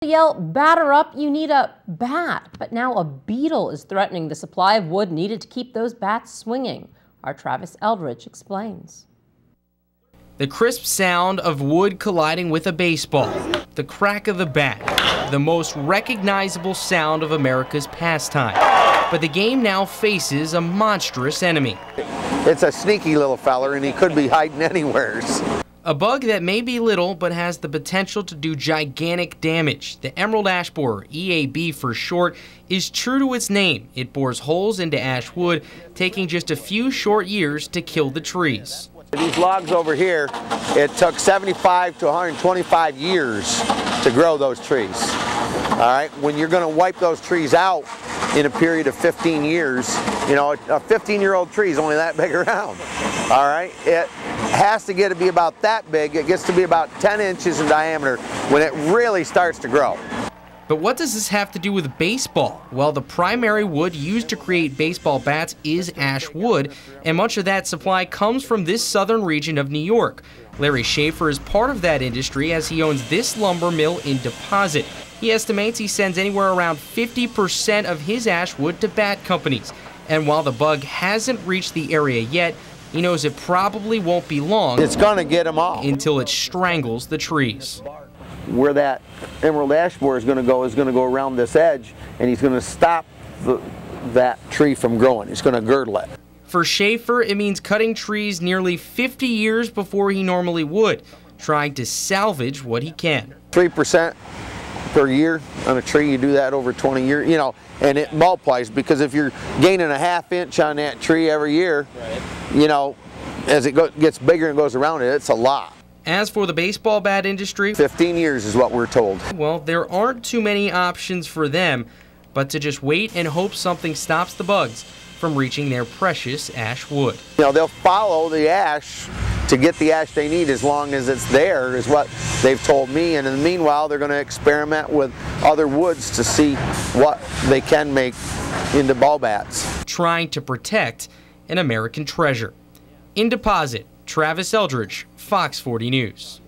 yell, "Batter up," you need a bat. But now a beetle is threatening the supply of wood needed to keep those bats swinging. Our Travis Eldridge explains. The crisp sound of wood colliding with a baseball, the crack of the bat, the most recognizable sound of America's pastime. But the game now faces a monstrous enemy. It's a sneaky little feller, and he could be hiding anywheres. A bug that may be little but has the potential to do gigantic damage. The emerald ash borer, EAB for short, is true to its name. It bores holes into ash wood, taking just a few short years to kill the trees. These logs over here, it took 75 to 125 years to grow those trees. All right, when you're going to wipe those trees out in a period of 15 years, you know, a 15-year-old tree is only that big around. All right, it has to get to be about that big. It gets to be about 10 inches in diameter when it really starts to grow. But what does this have to do with baseball? Well, the primary wood used to create baseball bats is ash wood, and much of that supply comes from this southern region of New York. Larry Schaefer is part of that industry as he owns this lumber mill in Deposit. He estimates he sends anywhere around 50% of his ash wood to bat companies. And while the bug hasn't reached the area yet, he knows it probably won't be long. It's going to get them all until it strangles the trees. Where that emerald ash borer is going to go around this edge, and he's going to stop that tree from growing. He's going to girdle it. For Schaefer, it means cutting trees nearly 50 years before he normally would, trying to salvage what he can. 3% per year on a tree, you do that over 20 years, you know, and it multiplies, because if you're gaining a ½ inch on that tree every year, you know, as it gets bigger and goes around it, it's a lot. As for the baseball bat industry, 15 years is what we're told. Well, there aren't too many options for them, but to just wait and hope something stops the bugs from reaching their precious ash wood. You know, they'll follow the ash to get the ash they need as long as it's there, is what they've told me. And in the meanwhile, they're going to experiment with other woods to see what they can make into ball bats. Trying to protect an American treasure. In Deposit, Travis Eldridge, Fox 40 News.